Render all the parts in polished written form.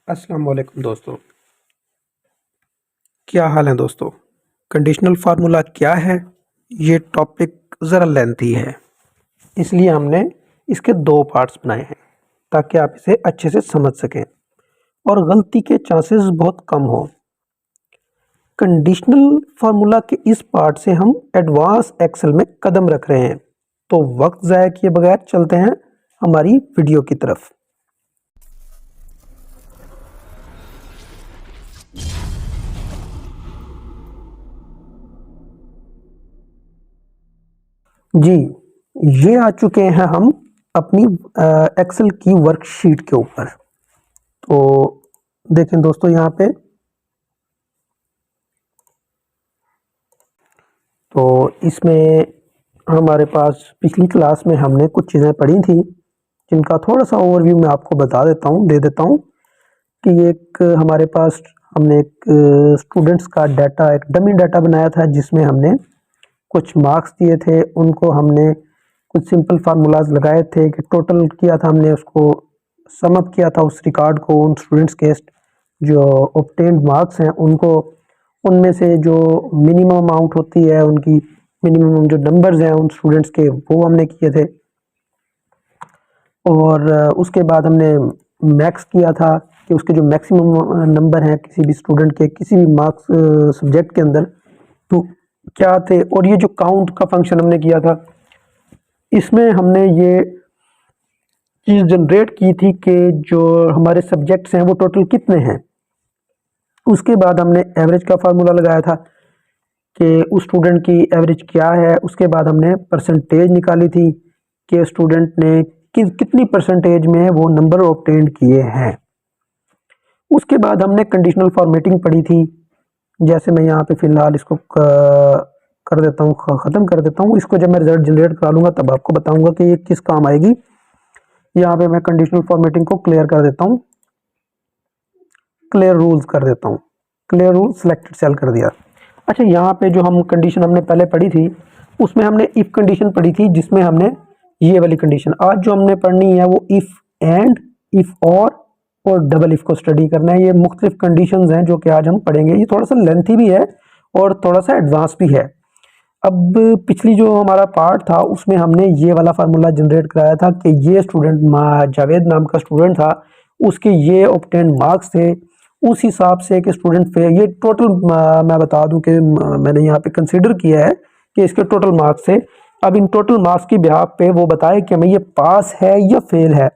अस्सलाम वालेकुम दोस्तों। क्या हाल है दोस्तों। कंडीशनल फार्मूला क्या है, ये टॉपिक ज़रा लेंथी है, इसलिए हमने इसके दो पार्ट्स बनाए हैं ताकि आप इसे अच्छे से समझ सकें और गलती के चांसेस बहुत कम हो। कंडीशनल फार्मूला के इस पार्ट से हम एडवांस एक्सेल में कदम रख रहे हैं, तो वक्त ज़ाया किए बगैर चलते हैं हमारी वीडियो की तरफ। जी, ये आ चुके हैं हम अपनी एक्सेल की वर्कशीट के ऊपर। तो देखें दोस्तों, यहाँ पे तो इसमें हमारे पास पिछली क्लास में हमने कुछ चीज़ें पढ़ी थी जिनका थोड़ा सा ओवरव्यू मैं आपको बता देता हूँ, दे देता हूँ कि एक हमारे पास हमने एक स्टूडेंट्स का डाटा, एक डमी डाटा बनाया था जिसमें हमने कुछ मार्क्स दिए थे, उनको हमने कुछ सिंपल फार्मूलाज लगाए थे कि टोटल किया था, हमने उसको सम अप किया था उस रिकॉर्ड को, उन स्टूडेंट्स के जो ऑब्टेन्ड मार्क्स हैं उनको, उनमें से जो मिनिमम अमाउंट होती है उनकी, मिनिमम जो नंबर्स हैं उन स्टूडेंट्स के, वो हमने किए थे। और उसके बाद हमने मैक्स किया था कि उसके जो मैक्सिमम नंबर हैं किसी भी स्टूडेंट के किसी भी मार्क्स सब्जेक्ट के अंदर तो क्या थे। और ये जो काउंट का फंक्शन हमने किया था, इसमें हमने ये चीज़ जनरेट की थी कि जो हमारे सब्जेक्ट्स हैं वो टोटल कितने हैं। उसके बाद हमने एवरेज का फार्मूला लगाया था कि उस स्टूडेंट की एवरेज क्या है। उसके बाद हमने परसेंटेज निकाली थी कि स्टूडेंट ने कितनी परसेंटेज में वो नंबर ऑब्टेन किए हैं। उसके बाद हमने कंडीशनल फॉर्मेटिंग पढ़ी थी, जैसे मैं यहाँ पे फ़िलहाल इसको कर देता हूँ, ख़त्म कर देता हूँ इसको। जब मैं रिजल्ट जनरेट करा लूँगा तब आपको बताऊँगा कि ये किस काम आएगी। यहाँ पे मैं कंडीशनल फॉर्मेटिंग को क्लियर कर देता हूँ, क्लियर रूल्स कर देता हूँ, क्लियर रूल सिलेक्टेड सेल कर दिया। अच्छा, यहाँ पे जो हम कंडीशन हमने पहले पढ़ी थी उसमें हमने इफ़ कंडीशन पढ़ी थी, जिसमें हमने ये वाली कंडीशन आज जो हमने पढ़नी है वो इफ़ एंड, इफ़ और डबल इफ़ को स्टडी करना है। ये मुख्तलिफ कंडीशंस हैं जो कि आज हम पढ़ेंगे। ये थोड़ा सा लेंथी भी है और थोड़ा सा एडवांस भी है। अब पिछली जो हमारा पार्ट था उसमें हमने ये वाला फार्मूला जनरेट कराया था कि ये स्टूडेंट जावेद नाम का स्टूडेंट था, उसके ये ऑब्टेन मार्क्स थे, उस हिसाब से कि स्टूडेंट फेल, ये टोटल मैं बता दूं कि मैंने यहाँ पे कंसीडर किया है कि इसके टोटल मार्क्स थे। अब इन टोटल मार्क्स की बिहाफ पे वो बताए कि हमें ये पास है या फेल है।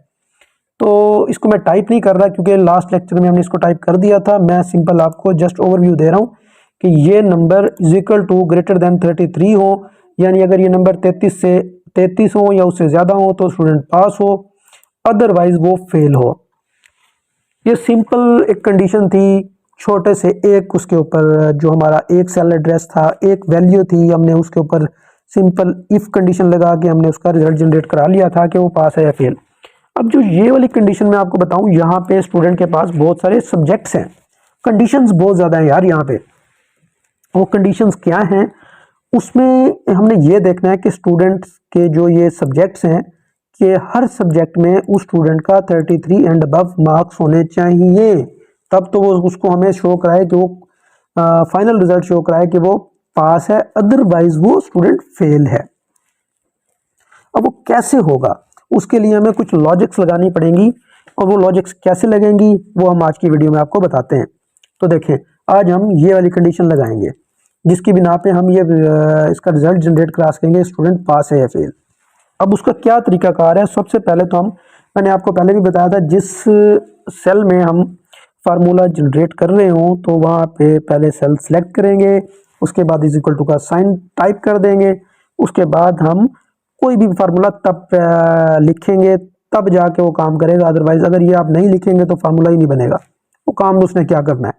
तो इसको मैं टाइप नहीं कर रहा क्योंकि लास्ट लेक्चर में हमने इसको टाइप कर दिया था। मैं सिंपल आपको जस्ट ओवरव्यू दे रहा हूँ कि ये number is equal to greater than 33 हो, यानी अगर ये नंबर 33 हो या उससे ज़्यादा हो तो स्टूडेंट पास हो, अदरवाइज वो फेल हो। ये सिंपल एक कंडीशन थी, छोटे से एक उसके ऊपर जो हमारा एक सेल एड्रेस था, एक वैल्यू थी, हमने उसके ऊपर सिंपल इफ़ कंडीशन लगा के हमने उसका रिजल्ट जनरेट करा लिया था कि वो पास है या फेल। अब जो ये वाली कंडीशन मैं आपको बताऊं, यहाँ पे स्टूडेंट के पास बहुत सारे सब्जेक्ट्स हैं, कंडीशंस बहुत ज़्यादा हैं यार यहाँ पे। वो कंडीशंस क्या हैं उसमें हमने ये देखना है कि स्टूडेंट्स के जो ये सब्जेक्ट्स हैं कि हर सब्जेक्ट में उस स्टूडेंट का 33 एंड अबव मार्क्स होने चाहिए, तब तो वो उसको हमें शो कराए कि वो फाइनल रिजल्ट शो कराए कि वो पास है, अदरवाइज वो स्टूडेंट फेल है। अब वो कैसे होगा, उसके लिए हमें कुछ लॉजिक्स लगानी पड़ेंगी, और वो लॉजिक्स कैसे लगेंगी वो हम आज की वीडियो में आपको बताते हैं। तो देखें, आज हम ये वाली कंडीशन लगाएंगे जिसकी बिना पे हम ये इसका रिजल्ट जनरेट करा सकेंगे स्टूडेंट पास है या फेल। अब उसका क्या तरीकाकार है, सबसे पहले तो मैंने आपको पहले भी बताया था, जिस सेल में हम फार्मूला जनरेट कर रहे हों तो वहाँ पे पहले सेल सेलेक्ट करेंगे, उसके बाद इज इक्वल टू का साइन टाइप कर देंगे, उसके बाद हम कोई भी फार्मूला तब लिखेंगे तब जाके वो काम करेगा। अदरवाइज अगर ये आप नहीं लिखेंगे तो फार्मूला ही नहीं बनेगा, वो काम उसने क्या करना है।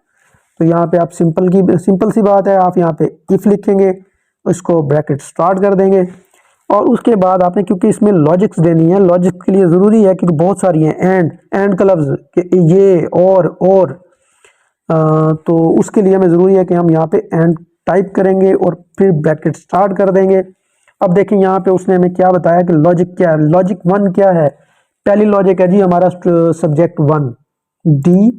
तो यहाँ पे आप सिंपल सी बात है, आप यहाँ पे इफ लिखेंगे, इसको ब्रैकेट स्टार्ट कर देंगे, और उसके बाद आपने, क्योंकि इसमें लॉजिक्स देनी है, लॉजिक के लिए ज़रूरी है क्योंकि बहुत सारी हैं एंड का लफ्ज़ कि ये और तो उसके लिए हमें ज़रूरी है कि हम यहाँ पे एंड टाइप करेंगे और फिर ब्रैकेट स्टार्ट कर देंगे। अब देखें यहाँ पे उसने हमें क्या बताया कि लॉजिक क्या है। लॉजिक 1 क्या है, पहली लॉजिक है जी हमारा सब्जेक्ट 1 डी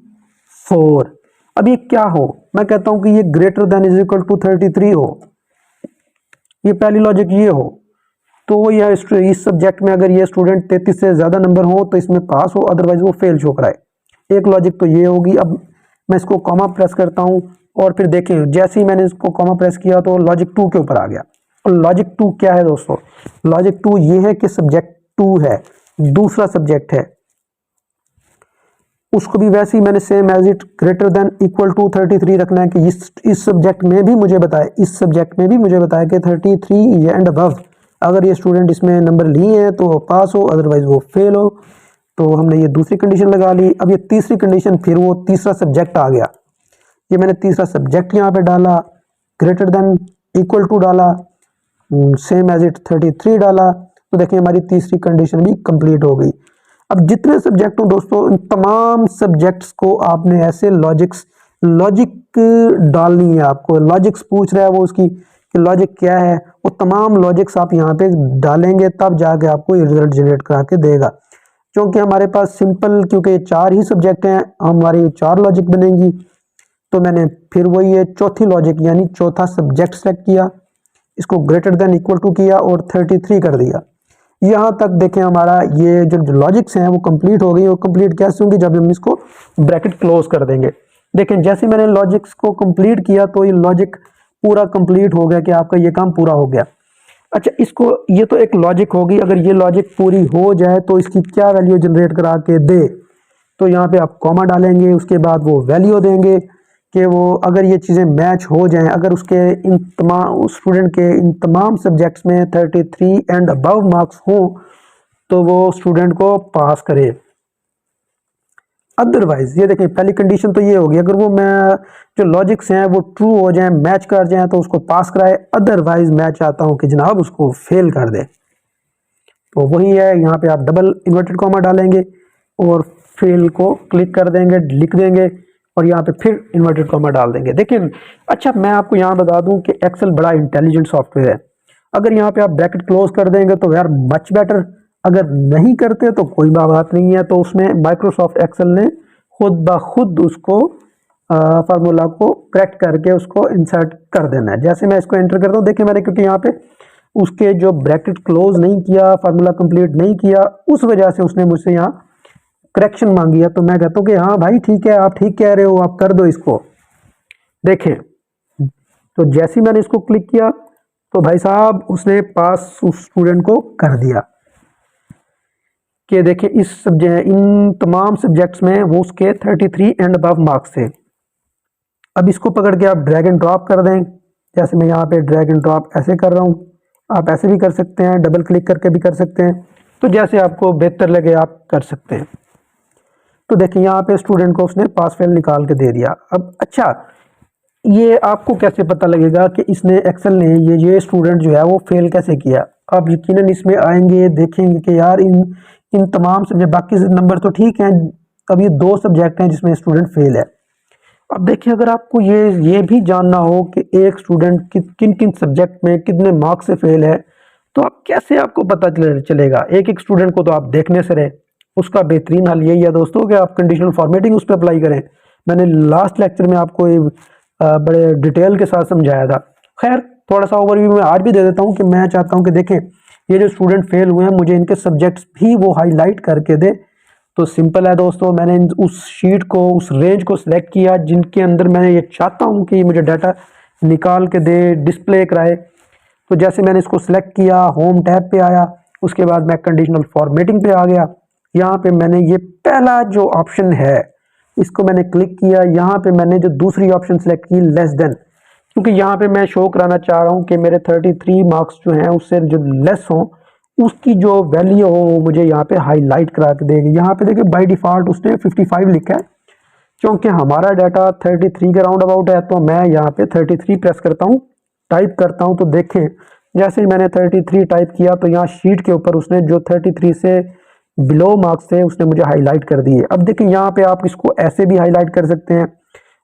4। अब ये क्या हो, मैं कहता हूं कि ये greater than is equal to 33 हो, ये पहली लॉजिक ये हो तो यह इस सब्जेक्ट में अगर ये स्टूडेंट 33 से ज़्यादा नंबर हो तो इसमें पास हो, अदरवाइज वो फेल शो कराए। एक लॉजिक तो ये होगी। अब मैं इसको कॉमा प्रेस करता हूँ और फिर देखें जैसे ही मैंने इसको कॉमा प्रेस किया तो लॉजिक 2 के ऊपर आ गया। और लॉजिक 2 क्या है दोस्तों, लॉजिक 2 ये है कि सब्जेक्ट 2 है, दूसरा सब्जेक्ट है, उसको भी वैसे ही मैंने same as it greater than equal to 33 रखना है कि इस सब्जेक्ट में भी मुझे बताए, इस सब्जेक्ट में भी मुझे बताया कि 33 एंड अबव अगर ये स्टूडेंट इसमें नंबर लिए हैं तो वो पास हो, अदरवाइज वो फेल हो। तो हमने ये दूसरी कंडीशन लगा ली। अब ये तीसरी कंडीशन, फिर वो तीसरा सब्जेक्ट आ गया, ये मैंने तीसरा सब्जेक्ट यहाँ पे डाला, ग्रेटर देन इक्वल टू डाला, सेम एज इट 33 डाला, तो देखिए हमारी तीसरी कंडीशन भी कंप्लीट हो गई। अब जितने सब्जेक्ट हो दोस्तों, इन तमाम सब्जेक्ट्स को आपने ऐसे लॉजिक डालनी है। आपको लॉजिक्स पूछ रहा है वो उसकी कि लॉजिक क्या है, वो तमाम लॉजिक्स आप यहाँ पे डालेंगे तब जाके आपको ये रिजल्ट जनरेट करा के देगा। क्योंकि हमारे पास सिंपल, क्योंकि 4 ही सब्जेक्ट हैं, हमारी 4 लॉजिक बनेंगी। तो मैंने फिर वही है चौथी लॉजिक यानी चौथा सब्जेक्ट सेलेक्ट किया, इसको ग्रेटर देन इक्वल टू किया और 33 कर दिया। यहाँ तक देखें हमारा ये जो लॉजिक्स हैं वो कंप्लीट हो गई। और कंप्लीट कैसे होंगी, जब हम इसको ब्रैकेट क्लोज कर देंगे। देखें जैसे मैंने लॉजिक्स को कंप्लीट किया तो ये लॉजिक पूरा कंप्लीट हो गया कि आपका ये काम पूरा हो गया। अच्छा, इसको ये तो एक लॉजिक होगी, अगर ये लॉजिक पूरी हो जाए तो इसकी क्या वैल्यू जनरेट करा के दे, तो यहाँ पे आप कॉमा डालेंगे, उसके बाद वो वैल्यू देंगे कि वो अगर ये चीज़ें मैच हो जाएं, अगर उसके इन तमाम स्टूडेंट के इन तमाम सब्जेक्ट्स में 33 एंड अबव मार्क्स हों तो वो स्टूडेंट को पास करे। अदरवाइज ये देखें पहली कंडीशन तो ये होगी, अगर वो मैं जो लॉजिक्स हैं वो ट्रू हो जाएं, मैच कर जाएं तो उसको पास कराए, अदरवाइज मैं चाहता हूं कि जनाब उसको फेल कर दे। तो वही है, यहाँ पे आप डबल इन्वर्टेड कॉमा डालेंगे और फेल को क्लिक कर देंगे, लिख देंगे और यहाँ पे फिर इन्वर्टेड कॉमा डाल देंगे। देखिए अच्छा, मैं आपको यहाँ बता दूं कि एक्सेल बड़ा इंटेलिजेंट सॉफ्टवेयर है। अगर यहाँ पे आप ब्रैकेट क्लोज कर देंगे तो यार मच बेटर, अगर नहीं करते तो कोई बात नहीं है। तो उसमें माइक्रोसॉफ्ट एक्सेल ने खुद ब खुद उसको फार्मूला को करेक्ट करके उसको इंसर्ट कर देना है। जैसे मैं इसको एंटर करता हूँ, देखिए मैंने क्योंकि यहाँ पे उसके जो ब्रैकेट क्लोज नहीं किया, फार्मूला कंप्लीट नहीं किया, उस वजह से उसने मुझसे यहाँ करेक्शन मांगी है। तो मैं कहता हूँ कि हाँ भाई ठीक है, आप ठीक कह रहे हो, आप कर दो इसको। देखें तो जैसे ही मैंने इसको क्लिक किया तो भाई साहब उसने पास उस स्टूडेंट को कर दिया कि देखिए इस सब्जेक्ट इन तमाम सब्जेक्ट्स में वो उसके 33 एंड अबव मार्क्स थे। अब इसको पकड़ के आप ड्रैग एंड ड्रॉप कर दें, जैसे मैं यहाँ पे ड्रैग एंड ड्रॉप ऐसे कर रहा हूँ, आप ऐसे भी कर सकते हैं, डबल क्लिक करके भी कर सकते हैं, तो जैसे आपको बेहतर लगे आप कर सकते हैं। तो देखिए यहाँ पे स्टूडेंट को उसने पास फेल निकाल के दे दिया। अब अच्छा, ये आपको कैसे पता लगेगा कि इसने एक्सेल ने ये स्टूडेंट जो है वो फेल कैसे किया। आप यकीनन इसमें आएंगे, देखेंगे कि यार इन तमाम सब्जेक्ट, बाकी नंबर तो ठीक हैं, अब ये 2 सब्जेक्ट हैं जिसमें स्टूडेंट फेल है। अब देखिए अगर आपको ये भी जानना हो कि एक स्टूडेंट किन किन सब्जेक्ट में कितने मार्क्स से फेल है, तो आप कैसे आपको पता चलेगा। एक एक स्टूडेंट को तो आप देखने से रहे। उसका बेहतरीन हल यही है दोस्तों कि आप कंडीशनल फॉर्मेटिंग उस पर अप्लाई करें। मैंने लास्ट लेक्चर में आपको बड़े डिटेल के साथ समझाया था। खैर थोड़ा सा ओवरव्यू मैं आज भी दे देता हूँ कि मैं चाहता हूँ कि देखें ये जो स्टूडेंट फेल हुए हैं मुझे इनके सब्जेक्ट्स भी वो हाईलाइट करके दे। तो सिंपल है दोस्तों, मैंने उस शीट को, उस रेंज को सिलेक्ट किया जिनके अंदर मैंने ये चाहता हूँ कि मुझे डाटा निकाल के दे, डिस्प्ले कराए। तो जैसे मैंने इसको सिलेक्ट किया, होम टैब पे आया, उसके बाद मैं कंडीशनल फॉर्मेटिंग पे आ गया। यहाँ पे मैंने ये पहला जो ऑप्शन है इसको मैंने क्लिक किया। यहाँ पे मैंने जो दूसरी ऑप्शन सेलेक्ट की लेस देन, क्योंकि यहाँ पे मैं शो कराना चाह रहा हूँ कि मेरे 33 मार्क्स जो हैं उससे जो लेस हों उसकी जो वैल्यू हो वो मुझे यहाँ पे हाईलाइट करा के देगी। यहाँ पे देखिए बाय डिफ़ॉल्ट उसने 55 लिखा है, क्योंकि हमारा डाटा 33 के राउंड अबाउट है। तो मैं यहाँ पे 33 प्रेस करता हूँ, टाइप करता हूँ, तो देखें जैसे ही मैंने 33 टाइप किया तो यहाँ शीट के ऊपर उसने जो 33 से बिलो मार्क्स थे उसने मुझे हाईलाइट कर दिए। अब देखिए यहाँ पे आप इसको ऐसे भी हाईलाइट कर सकते हैं,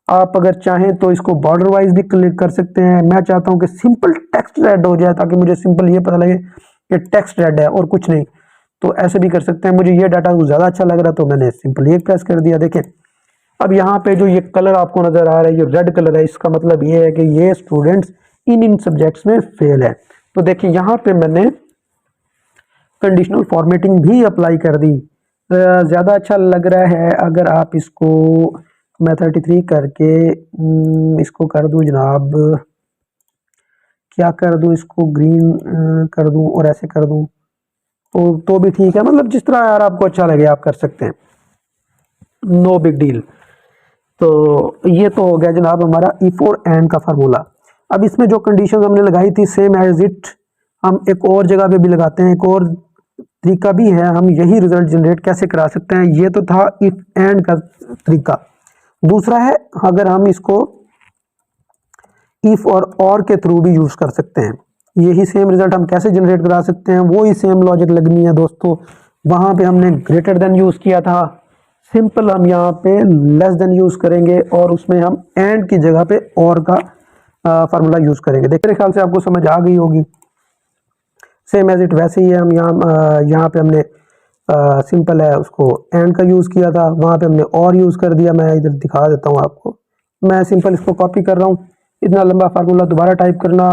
आप अगर चाहें तो इसको बॉर्डर वाइज भी क्लिक कर सकते हैं। मैं चाहता हूँ कि सिंपल टेक्स्ट रेड हो जाए ताकि मुझे सिंपल ये पता लगे कि टेक्स्ट रेड है और कुछ नहीं, तो ऐसे भी कर सकते हैं। मुझे ये डाटा ज़्यादा अच्छा लग रहा है तो मैंने सिंपल ये प्रेस कर दिया। देखें अब यहाँ पे जो ये कलर आपको नजर आ रहा है, ये रेड कलर है, इसका मतलब ये है कि ये स्टूडेंट्स इन सब्जेक्ट्स में फेल है। तो देखिए यहाँ पे मैंने कंडीशनल फॉर्मेटिंग भी अप्लाई कर दी। ज़्यादा अच्छा लग रहा है अगर आप इसको मैं 33 करके इसको कर दूं जनाब, क्या कर दूं, इसको ग्रीन कर दूं और ऐसे कर दूं तो भी ठीक है, मतलब जिस तरह यार आपको अच्छा लगे आप कर सकते हैं, नो बिग डील। तो ये तो हो गया जनाब हमारा इफ और एंड का फार्मूला। अब इसमें जो कंडीशन हमने लगाई थी सेम एज इट हम एक और जगह पे भी लगाते हैं, एक और तरीका भी है, हम यही रिजल्ट जनरेट कैसे करा सकते हैं। ये तो था इफ एंड का तरीका। दूसरा है अगर हम इसको इफ और के थ्रू भी यूज कर सकते हैं। यही सेम रिजल्ट हम कैसे जनरेट करा सकते हैं, वो ही सेम लॉजिक लगनी है दोस्तों। वहां पे हमने ग्रेटर देन यूज किया था, सिंपल हम यहाँ पे लेस देन यूज करेंगे और उसमें हम एंड की जगह पे और का फार्मूला यूज करेंगे। देखिए मेरे ख्याल से आपको समझ आ गई होगी। सेम एज इट वैसे ही है, हम यहाँ पे हमने सिंपल है उसको एंड का यूज किया था, वहां पे हमने और यूज कर दिया। मैं इधर दिखा देता हूँ आपको, मैं सिंपल इसको कॉपी कर रहा हूँ। इतना लंबा फार्मूला दोबारा टाइप करना,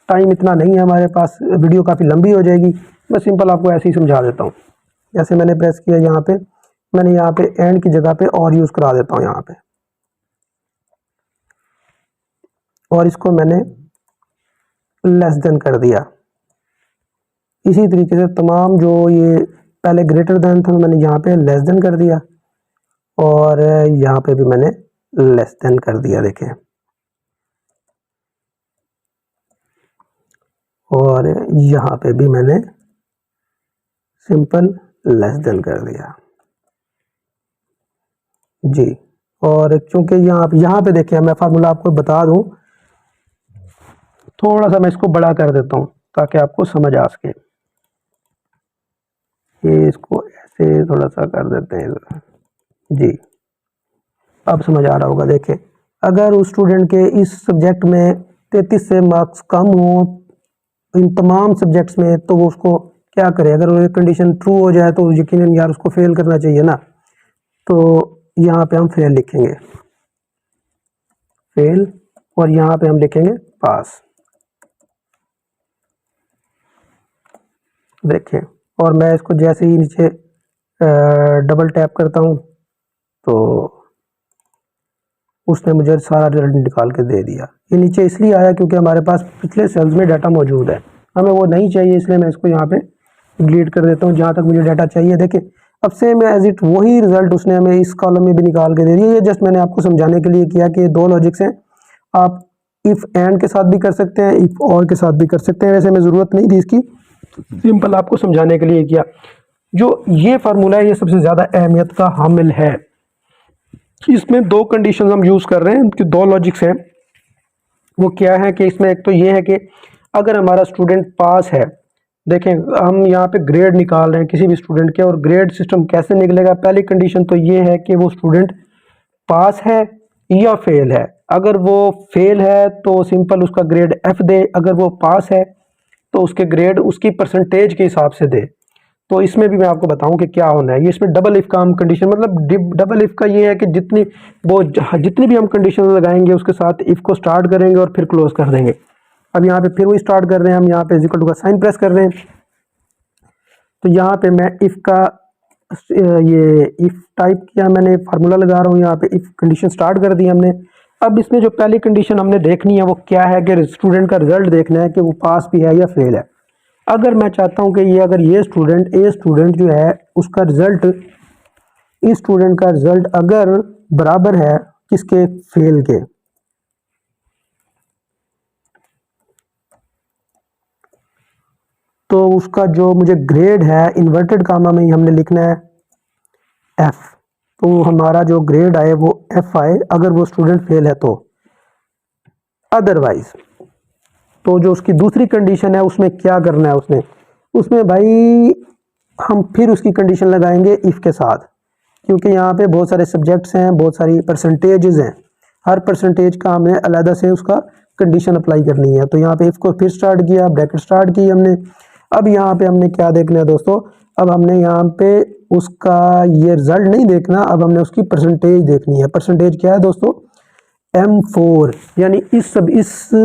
टाइम इतना नहीं है हमारे पास, वीडियो काफ़ी लंबी हो जाएगी। मैं सिंपल आपको ऐसे ही समझा देता हूँ। जैसे मैंने प्रेस किया यहाँ पे, मैंने यहाँ पे एंड की जगह पे और यूज़ करा देता हूँ यहाँ पे, और इसको मैंने लेस देन कर दिया। इसी तरीके से तमाम जो ये पहले ग्रेटर देन था मैंने यहाँ पे लेस देन कर दिया, और यहाँ पे भी मैंने लेस देन कर दिया देखें, और यहाँ पे भी मैंने सिंपल लेस देन कर दिया जी। और क्योंकि यहाँ पे देखिए मैं फार्मूला आपको बता दूं, थोड़ा सा मैं इसको बड़ा कर देता हूँ ताकि आपको समझ आ सके। ये इसको ऐसे थोड़ा सा कर देते हैं जी, अब समझ आ रहा होगा। देखिए अगर उस स्टूडेंट के इस सब्जेक्ट में 33 से मार्क्स कम हो इन तमाम सब्जेक्ट्स में, तो वो उसको क्या करे, अगर वो कंडीशन ट्रू हो जाए तो यकीनन यार उसको फेल करना चाहिए ना। तो यहाँ पे हम फेल लिखेंगे, फेल, और यहाँ पे हम लिखेंगे पास। देखिए, और मैं इसको जैसे ही नीचे डबल टैप करता हूँ तो उसने मुझे सारा रिजल्ट निकाल के दे दिया। ये नीचे इसलिए आया क्योंकि हमारे पास पिछले सेल्स में डाटा मौजूद है, हमें वो नहीं चाहिए, इसलिए मैं इसको यहाँ पे डिलीट कर देता हूँ जहाँ तक मुझे डाटा चाहिए। देखिए अब सेम एज इट वही रिजल्ट उसने हमें इस कॉलम में भी निकाल के दे दिया। ये जस्ट मैंने आपको समझाने के लिए किया कि दो लॉजिक्स हैं, आप इफ़ एंड के साथ भी कर सकते हैं, इफ़ और के साथ भी कर सकते हैं। वैसे हमें ज़रूरत नहीं थी इसकी, सिंपल आपको समझाने के लिए किया। जो ये फार्मूला है ये सबसे ज़्यादा अहमियत का हामिल है। इसमें दो कंडीशन हम यूज़ कर रहे हैं, इनके दो लॉजिक्स हैं। वो क्या है कि इसमें एक तो ये है कि अगर हमारा स्टूडेंट पास है, देखें हम यहाँ पे ग्रेड निकाल रहे हैं किसी भी स्टूडेंट के, और ग्रेड सिस्टम कैसे निकलेगा, पहली कंडीशन तो ये है कि वो स्टूडेंट पास है या फेल है। अगर वो फेल है तो सिंपल उसका ग्रेड F दे, अगर वो पास है तो उसके ग्रेड उसकी परसेंटेज के हिसाब से दे। तो इसमें भी मैं आपको बताऊं कि क्या होना है। ये इसमें डबल इफ का हम कंडीशन, मतलब डबल इफ का ये है कि जितनी भी हम कंडीशन लगाएंगे उसके साथ इफ को स्टार्ट करेंगे और फिर क्लोज कर देंगे। अब यहाँ पे फिर वही स्टार्ट कर रहे हैं, हम यहाँ पे इक्वल टू का साइन प्रेस कर रहे हैं। तो यहाँ पे मैं इफ का ये इफ टाइप किया, मैंने फार्मूला लगा रहा हूँ, यहाँ पे इफ कंडीशन स्टार्ट कर दी हमने। अब इसमें जो पहली कंडीशन हमने देखनी है वो क्या है कि स्टूडेंट का रिजल्ट देखना है कि वो पास भी है या फेल है। अगर मैं चाहता हूं कि अगर ये स्टूडेंट जो है उसका रिजल्ट, इस स्टूडेंट का रिजल्ट अगर बराबर है किसके, फेल के, तो उसका जो मुझे ग्रेड है इन्वर्टेड कामा में ही हमने लिखना है F। तो हमारा जो ग्रेड आए वो F आए अगर वो स्टूडेंट फेल है तो। अदरवाइज तो जो उसकी दूसरी कंडीशन है उसमें क्या करना है, उसमें भाई हम फिर उसकी कंडीशन लगाएंगे इफ़ के साथ, क्योंकि यहाँ पे बहुत सारे सब्जेक्ट्स हैं, बहुत सारी परसेंटेजेस हैं, हर परसेंटेज का हमें अलग से उसका कंडीशन अप्लाई करनी है। तो यहाँ पे इफ़ को फिर स्टार्ट किया, ब्रैकेट स्टार्ट की हमने। अब यहाँ पे हमने क्या देखना है दोस्तों, अब हमने यहाँ पे उसका ये रिजल्ट नहीं देखना, अब हमने उसकी परसेंटेज देखनी है। परसेंटेज क्या है दोस्तों, M4, यानी इस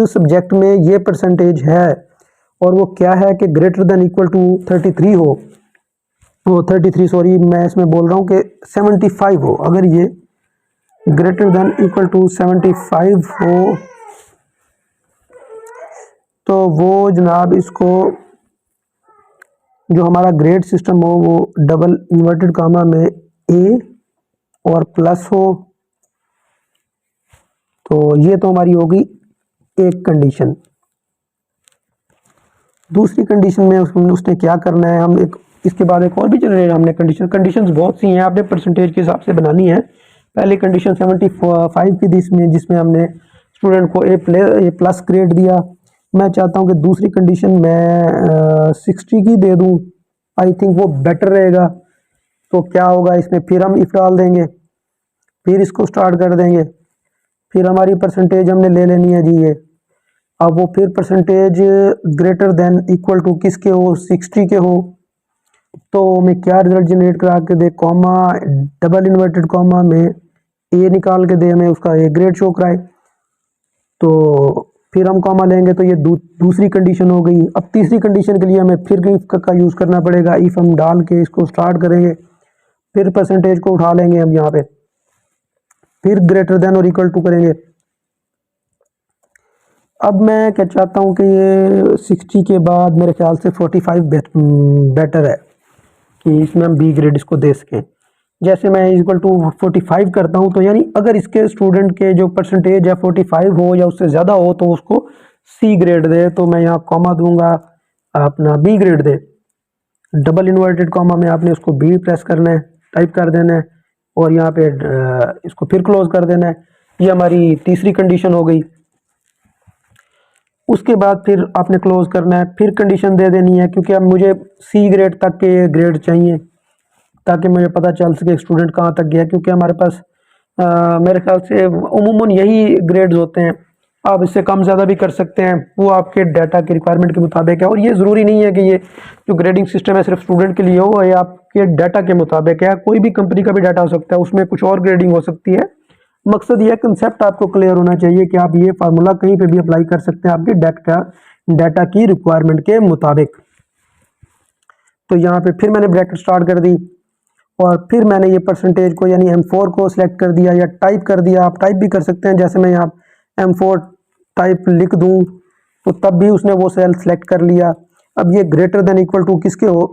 सब्जेक्ट में ये परसेंटेज है, और वो क्या है कि ग्रेटर देन इक्वल टू 33 हो, वो 33 सॉरी मैं इसमें बोल रहा हूँ कि 75 हो। अगर ये ग्रेटर देन इक्वल टू 75 हो तो वो जनाब इसको जो हमारा ग्रेड सिस्टम हो वो डबल इन्वर्टेड कामा में ए और प्लस हो। तो ये तो हमारी होगी एक कंडीशन। दूसरी कंडीशन में उसने क्या करना है, हम एक इसके बाद एक और भी जनरेट हमने कंडीशंस बहुत सी हैं, आपने परसेंटेज के हिसाब से बनानी है। पहली कंडीशन 75 की थी इसमें, जिसमें हमने स्टूडेंट को ए प्लस ग्रेड दिया। मैं चाहता हूं कि दूसरी कंडीशन मैं 60 की दे दूं, आई थिंक वो बेटर रहेगा। तो क्या होगा इसमें, फिर हम इफ डाल देंगे, फिर इसको स्टार्ट कर देंगे, फिर हमारी परसेंटेज हमने ले लेनी है जी ये। अब वो फिर percentage greater than equal to किसके हो, 60 के हो। तो मैं क्या रिजल्ट जनरेट करा के दे, कॉमा डबल इन्वर्टेड कॉमा में ए निकाल के दे, हमें उसका ए ग्रेड शो कराए। तो फिर हम कॉमा लेंगे तो ये दूसरी कंडीशन हो गई। अब तीसरी कंडीशन के लिए हमें फिर इफ का यूज़ करना पड़ेगा। इफ हम डाल के इसको स्टार्ट करेंगे, फिर परसेंटेज को उठा लेंगे हम यहाँ पे, फिर ग्रेटर देन और इक्वल टू करेंगे। अब मैं क्या चाहता हूँ कि ये 60 के बाद मेरे ख्याल से 45 बेटर है कि इसमें हम बी ग्रेड इसको दे सकें। जैसे मैं इक्वल टू 45 करता हूँ, तो यानी अगर इसके स्टूडेंट के जो परसेंटेज है 45 हो या उससे ज़्यादा हो तो उसको सी ग्रेड दे। तो मैं यहाँ कॉमा दूंगा, अपना बी ग्रेड दे, डबल इन्वर्टेड कॉमा में आपने उसको बी प्रेस करना है, टाइप कर देना है, और यहाँ पे इसको फिर क्लोज कर देना है। ये हमारी तीसरी कंडीशन हो गई। उसके बाद फिर आपने क्लोज करना है, फिर कंडीशन दे देनी है, क्योंकि अब मुझे सी ग्रेड तक के ग्रेड चाहिए ताकि मुझे पता चल सके स्टूडेंट कहाँ तक गया। क्योंकि हमारे पास मेरे ख्याल से उमूमन यही ग्रेड्स होते हैं। आप इससे कम ज़्यादा भी कर सकते हैं, वो आपके डाटा के रिक्वायरमेंट के मुताबिक है। और ये ज़रूरी नहीं है कि ये जो ग्रेडिंग सिस्टम है सिर्फ स्टूडेंट के लिए हो, ये आपके डाटा के मुताबिक है। कोई भी कंपनी का भी डाटा हो सकता है, उसमें कुछ और ग्रेडिंग हो सकती है। मकसद यह कंसेप्ट आपको क्लियर होना चाहिए कि आप ये फार्मूला कहीं पे भी अप्लाई कर सकते हैं आपके डाटा की रिक्वायरमेंट के मुताबिक। तो यहाँ पे फिर मैंने ब्रैकेट स्टार्ट कर दी, और फिर मैंने ये परसेंटेज को यानी M4 को सिलेक्ट कर दिया, या टाइप कर दिया। आप टाइप भी कर सकते हैं, जैसे मैं यहाँ M4 टाइप लिख दूँ तो तब भी उसने वो सेल सेलेक्ट कर लिया। अब ये ग्रेटर देन इक्वल टू किसके हो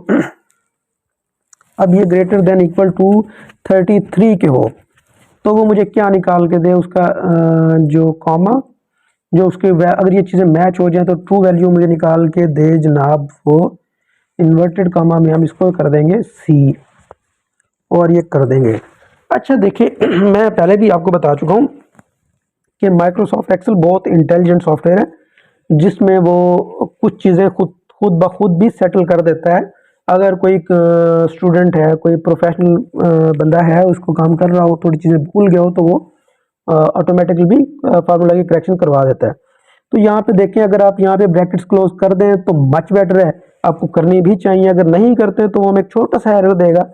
अब ये ग्रेटर देन इक्वल टू 33 के हो, तो वो मुझे क्या निकाल के दे, उसका जो कॉमा जो उसके अगर ये चीज़ें मैच हो जाए तो ट्रू वैल्यू मुझे निकाल के दे जनाब। वो इन्वर्टेड कॉमा में हम इसको कर देंगे सी, और ये कर देंगे। अच्छा देखिए मैं पहले भी आपको बता चुका हूँ कि माइक्रोसॉफ्ट एक्सेल बहुत इंटेलिजेंट सॉफ्टवेयर है, जिसमें वो कुछ चीज़ें खुद ब खुद भी सेटल कर देता है। अगर कोई स्टूडेंट है, कोई प्रोफेशनल बंदा है, उसको काम कर रहा हो, थोड़ी चीज़ें भूल गया हो, तो वो ऑटोमेटिकली भी फार्मूला की करेक्शन करवा देता है। तो यहाँ पे देखें, अगर आप यहाँ पे ब्रैकेट्स क्लोज कर दें तो मच बेटर है, आपको करनी भी चाहिए। अगर नहीं करते तो वो हमें एक छोटा सा एरर देगा,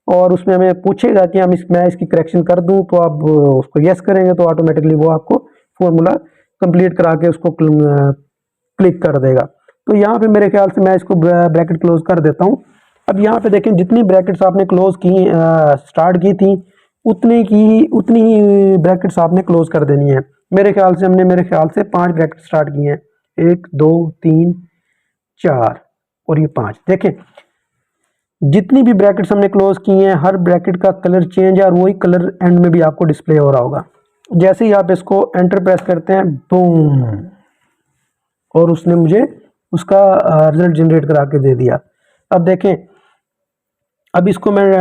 और उसमें हमें पूछेगा कि मैं इसकी करेक्शन कर दूं। तो आप उसको यस करेंगे तो ऑटोमेटिकली वो आपको फॉर्मूला कंप्लीट करा के उसको क्लिक कर देगा। तो यहाँ पे मेरे ख्याल से मैं इसको ब्रैकेट क्लोज कर देता हूँ। अब यहाँ पे देखें, जितनी ब्रैकेट्स आपने क्लोज की स्टार्ट की थी, उतनी ही ब्रैकेट्स आपने क्लोज कर देनी है। मेरे ख्याल से 5 ब्रैकेट स्टार्ट किए हैं, 1 2 3 4 और ये 5। देखें जितनी भी ब्रैकेट्स हमने क्लोज की हैं, हर ब्रैकेट का कलर चेंज है, और वही कलर एंड में भी आपको डिस्प्ले हो रहा होगा। जैसे ही आप इसको एंटर प्रेस करते हैं, बूम, और उसने मुझे उसका रिजल्ट जनरेट करा के दे दिया। अब देखें, अब इसको मैं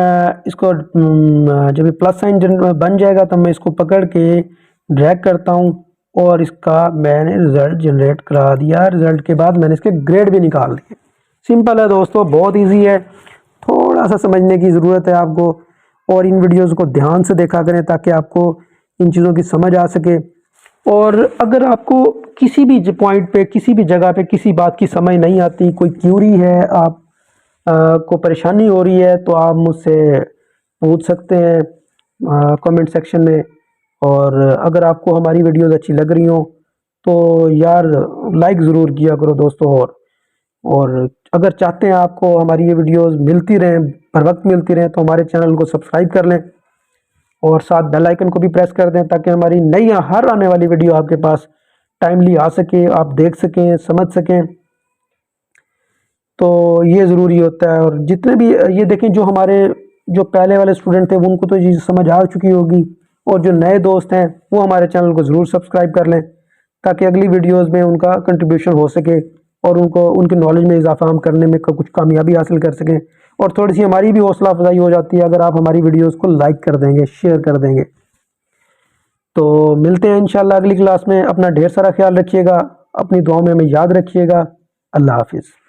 जब प्लस साइन बन जाएगा तब मैं इसको पकड़ के ड्रैग करता हूँ, और इसका मैंने रिजल्ट जनरेट करा दिया। रिजल्ट के बाद मैंने इसके ग्रेड भी निकाल दिए। सिंपल है दोस्तों, बहुत ईजी है। थोड़ा सा समझने की ज़रूरत है आपको, और इन वीडियोस को ध्यान से देखा करें ताकि आपको इन चीज़ों की समझ आ सके। और अगर आपको किसी भी पॉइंट पे, किसी भी जगह पे किसी बात की समझ नहीं आती, कोई क्यूरी है, आप को परेशानी हो रही है तो आप मुझसे पूछ सकते हैं कमेंट सेक्शन में। और अगर आपको हमारी वीडियोस अच्छी लग रही हो तो यार लाइक ज़रूर किया करो दोस्तों। और अगर चाहते हैं आपको हमारी ये वीडियोस मिलती रहें, हर वक्त मिलती रहें, तो हमारे चैनल को सब्सक्राइब कर लें और साथ बेल आइकन को भी प्रेस कर दें ताकि हमारी नई हर आने वाली वीडियो आपके पास टाइमली आ सके, आप देख सकें, समझ सकें। तो ये ज़रूरी होता है। और जितने भी ये देखें, जो हमारे जो पहले वाले स्टूडेंट थे उनको तो ये समझ आ चुकी होगी, और जो नए दोस्त हैं वो हमारे चैनल को ज़रूर सब्सक्राइब कर लें ताकि अगली वीडियोस में उनका कंट्रीब्यूशन हो सके और उनको उनकी नॉलेज में इजाफा हम करने में कुछ कामयाबी हासिल कर सकें। और थोड़ी सी हमारी भी हौसला अफजाई हो जाती है अगर आप हमारी वीडियोस को लाइक कर देंगे, शेयर कर देंगे। तो मिलते हैं इंशाल्लाह अगली क्लास में। अपना ढेर सारा ख्याल रखिएगा, अपनी दुआओं में हमें याद रखिएगा। अल्लाह हाफिज़।